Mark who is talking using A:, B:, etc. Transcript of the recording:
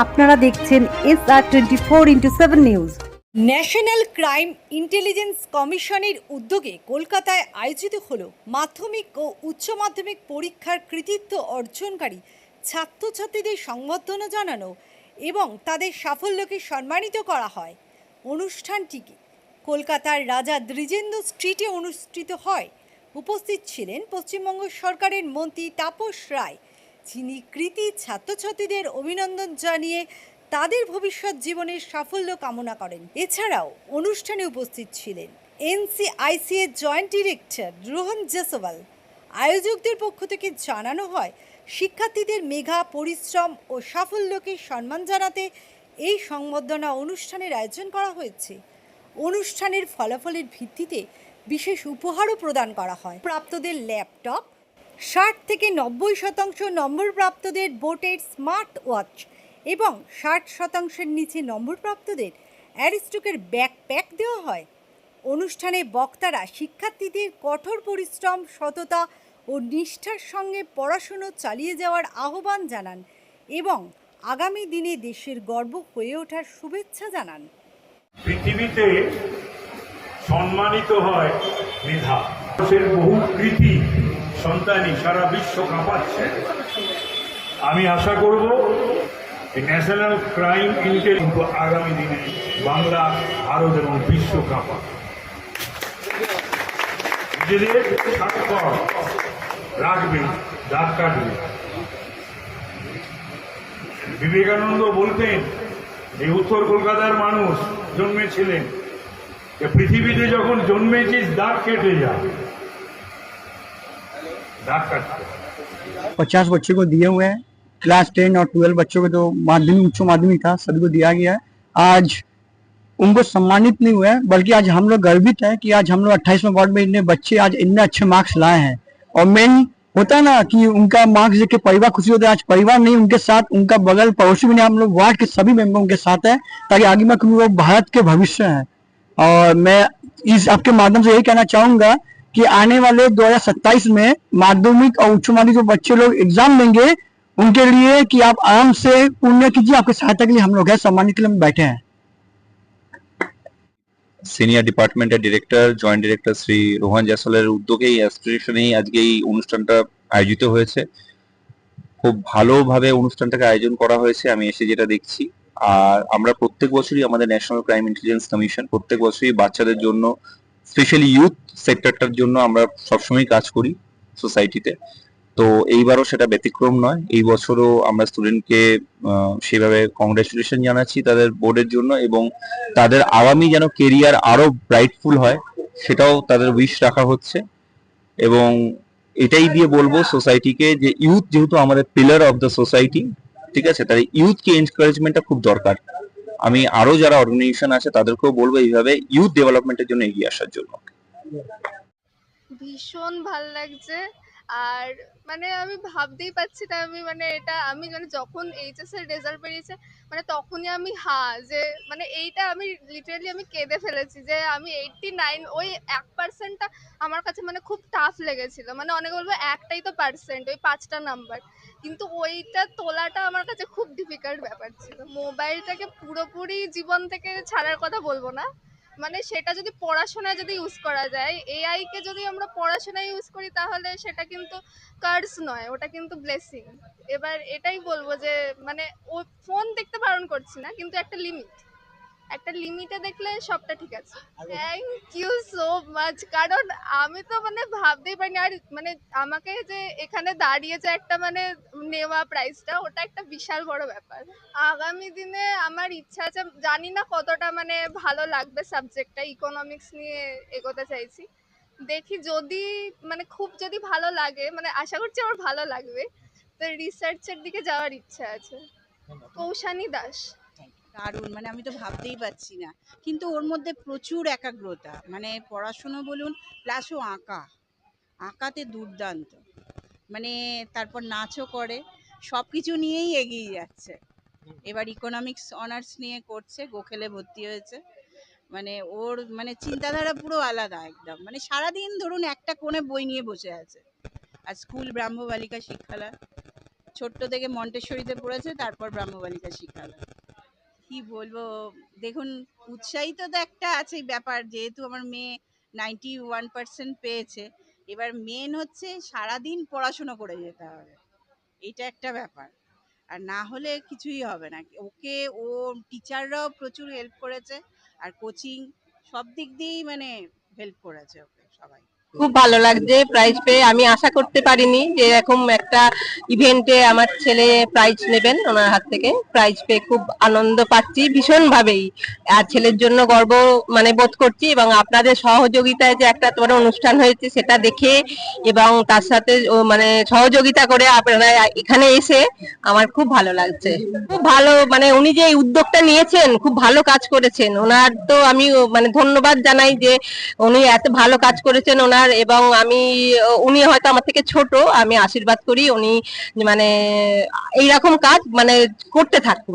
A: আপনারা দেখছেন SR24x7 news.
B: National crime intelligence কমিশনের উদ্যোগে কলকাতায় আয়োজিত হলো মাধ্যমিক ও উচ্চ মাধ্যমিক পরীক্ষার কৃতিত্ব অর্জনকারী ছাত্রছাত্রীদের সংবর্ধনা জানানো এবং তাদের সাফল্যকে সম্মানিত করা হয়। অনুষ্ঠানটিকে কলকাতার রাজা দ্বিজেন্দ্র স্ট্রিটে অনুষ্ঠিত হয়। উপস্থিত ছিলেন পশ্চিমবঙ্গ সরকারের মন্ত্রী তাপস রায়, যিনি কৃতী ছাত্রছাত্রীদের অভিনন্দন জানিয়ে তাদের ভবিষ্যৎ জীবনের সাফল্য কামনা করেন। এছাড়াও অনুষ্ঠানে উপস্থিত ছিলেন NCIC এর জয়েন্ট ডিরেক্টর রোহন জেসওয়াল। আয়োজকদের পক্ষ থেকে জানানো হয়, শিক্ষার্থীদের মেধা, পরিশ্রম ও সাফল্যকে সম্মান জানাতে এই সংবর্ধনা অনুষ্ঠানের আয়োজন করা হয়েছে। অনুষ্ঠানের ফলাফলের ভিত্তিতে বিশেষ উপহারও প্রদান করা হয়। প্রাপ্তদের ল্যাপটপ, 60 থেকে 90% নম্বর প্রাপ্তদের বোটের স্মার্ট ওয়াচ এবং 60% নিচে নম্বর প্রাপ্তদের অ্যারিস্টকের ব্যাকপ্যাক দেওয়া হয়। অনুষ্ঠানে বক্তারা শিক্ষার্থীদের কঠোর পরিশ্রম, সততা ও নিষ্ঠার সঙ্গে পড়াশুনো চালিয়ে যাওয়ার আহ্বান জানান এবং আগামী দিনে দেশের গর্ব হয়ে ওঠার শুভেচ্ছা জানান।
C: পৃথিবীতে সম্মানিত হয় মেধা। দেশের বহু কৃতি সন্তানই সারা বিশ্ব কাঁপাচ্ছে। আমি আশা করব ন্যাশনাল ক্রাইম ইন্টেলিজেন্স আগামী দিনে বাংলা, ভারত এবং বিশ্ব কাঁপা। নিজেদের স্বাক্ষর রাখবে, দাঁত কাটবে। বিবেকানন্দ বলতেন, এই উত্তর কলকাতার মানুষ জন্মেছিলেন, পৃথিবীতে যখন জন্মেছিস দাঁত কেটে যা, दांत काटते।
D: 50 बच्चे को दिए हुए हैं। क्लास 10 और 12 बच्चों को तो माध्यमिक उच्च माध्यमिक था, सभी को दिया गया है। आज उनको सम्मानित नहीं हुआ है, बल्कि आज हम लोग गर्वित है कि आज हम लोग 28वें वार्ड में इतने बच्चे आज इतने अच्छे मार्क्स लाए हैं। और मेन होता है ना कि उनका मार्क्स देख के परिवार खुशी होता है। आज परिवार नहीं, उनके साथ उनका बगल पड़ोसी भी नहीं, हम लोग वार्ड के सभी मेंबर उनके साथ है, ताकि आगे में क्योंकि वो भारत के भविष्य है। और मैं इस आपके माध्यम से यही कहना चाहूंगा कि आने वाले 2027 में माध्यमिक और उच्च माध्यमिक जो बच्चे लोग एग्जाम देंगे, उनके लिए कि आप आराम से पुण्य कीजिए। आपकी सहायता के लिए हम लोग हैं, सम्मानित के लिए हम बैठे हैं।
E: সিনিয়র ডিপার্টমেন্টের director, joint director Shri Rohan জেসওয়ালের উদ্যোগে এই অ্যাসোসিয়েশনেই আজকে এই অনুষ্ঠানটা আয়োজিত হয়েছে। খুব ভালোভাবে অনুষ্ঠানটাকে আয়োজন করা হয়েছে, আমি এসে যেটা দেখছি। আর আমরা প্রত্যেক বছরই আমাদের ন্যাশনাল ক্রাইম ইন্টেলিজেন্স কমিশন প্রত্যেক বছরই বাচ্চাদের জন্য, স্পেশালি ইউথ সেক্টরটার জন্য আমরা সবসময় কাজ করি সোসাইটিতে। তো এইবারও সেটা ব্যতিক্রম নয়। এই বছরও আমরা স্টুডেন্টকে সেভাবে কংগ্রেচুলেশন জানাচ্ছি তাদের বোর্ডের জন্য, এবং তাদের আগামী যেন কেরিয়ার আরো ব্রাইটফুল হয় সেটাও তাদের উইশ রাখা হচ্ছে। এবং এটাই দিয়ে বলবো সোসাইটিকে যে ইউথ যেহেতু আমাদের পিলার অফ দ্য সোসাইটি, ঠিক আছে, তাই ইউথকে এনকারেজমেন্টটা খুব দরকার। আমি আরো যারা অর্গানাইজেশন আছে তাদেরকেও বলবো এইভাবে ইউথ ডেভেলপমেন্টের জন্য এগিয়ে আসার জন্য।
F: ভীষণ ভাল লাগছে। আর মানে আমি ভাবতেই পারছি না, আমি মানে এটা আমি মানে যখন এইচএস এর রেজাল্ট বেরিয়েছে মানে তখনই আমি যে মানে এইটা আমি লিটারালি আমি কেঁদে ফেলেছি যে আমি 89, ওই 1%টা আমার কাছে মানে খুব টাফ লেগেছিল। মানে অনেকে বলবো একটাই তো পার্সেন্ট, ওই 5টা নাম্বার, কিন্তু ওইটা তোলাটা আমার কাছে খুব ডিফিকাল্ট ব্যাপার ছিল। মোবাইলটাকে পুরোপুরি জীবন থেকে ছাড়ার কথা বলবো না, মানে সেটা যদি পড়াশোনায় যদি ইউজ করা যায়, এআই কে যদি আমরা পড়াশোনায় ইউজ করি তাহলে সেটা কিন্তু কার্স নয়, ওটা কিন্তু ব্লেসিং। এবার এটাই বলবো যে মানে ও ফোন দেখতে বারণ করছি না, কিন্তু একটা লিমিটে দেখলে সবটা ঠিক আছে। থ্যাংক ইউ সো মাচ, কারণ আমি তো মানে ভাবতেই পারিনি। আর মানে আমাকে যে এখানে দাঁড়িয়েছে একটা মানে নেওয়া প্রাইসটা, ওটা একটা বিশাল বড় ব্যাপার। আগামী দিনে আমার ইচ্ছা আছে, জানি না কতটা মানে ভালো লাগবে সাবজেক্টটা, ইকোনমিক্স নিয়ে এগোতে চাইছি। দেখি যদি মানে খুব যদি ভালো লাগে, মানে আশা করছি আমার ভালো লাগবে, তো রিসার্চের দিকে যাওয়ার ইচ্ছা আছে। কৌশানী দাস।
G: দারুণ, মানে আমি তো ভাবতেই পারছি না, কিন্তু ওর মধ্যে প্রচুর একাগ্রতা, মানে পড়াশুনো বলুন প্লাস ও আঁকাতে দুর্দান্ত, মানে তারপর নাচও করে, সব কিছু নিয়েই এগিয়ে যাচ্ছে। এবার ইকোনমিক্স অনার্স নিয়ে করছে, গোখেলে ভর্তি হয়েছে। মানে ওর মানে চিন্তাধারা পুরো আলাদা একদম, মানে সারাদিন ধরুন একটা কোণে বই নিয়ে বসে আছে। আর স্কুল ব্রাহ্ম বালিকা শিক্ষালয়, ছোট্ট থেকে মন্টেশ্বরীতে পড়েছে, তারপর ব্রাহ্মবালিকা শিক্ষালয়। কি বলবো, দেখুন উৎসাহিত তো একটা আছেই ব্যাপার, যেহেতু আমার মেয়ে 91% পেয়েছে। এবার মেন হচ্ছে সারাদিন পড়াশুনো করে যেতে হবে, এটা একটা ব্যাপার। আর না হলে কিছুই হবে না। ওকে ও টিচাররাও প্রচুর হেল্প করেছে, আর কোচিং সব দিক দিয়েই মানে হেল্প করেছে ওকে সবাই।
H: খুব ভালো লাগছে প্রাইজ পেয়ে। আমি আশা করতে পারিনি যে এরকম একটা ইভেন্টে আমার ছেলে প্রাইজ নেবেন, ওনার হাত থেকে প্রাইজ পেয়ে খুব আনন্দ পাচ্ছি ভীষণ ভাবেই। আর ছেলের জন্য গর্ব মানে বোধ করছি, এবং আপনাদের সহযোগিতায় যে একটা বড় অনুষ্ঠান হয়েছে সেটা দেখে এবং তার সাথে মানে সহযোগিতা করে আপনারা এখানে এসে আমার খুব ভালো লাগছে। খুব ভালো, মানে উনি যে এই উদ্যোগটা নিয়েছেন খুব ভালো কাজ করেছেন। ওনার তো আমি মানে ধন্যবাদ জানাই যে উনি এত ভালো কাজ করেছেন ওনার, এবং উনি হয়তো আমার থেকে ছোট, আমি আশীর্বাদ করি উনি মানে এইরকম কাজ মানে করতে থাকুন।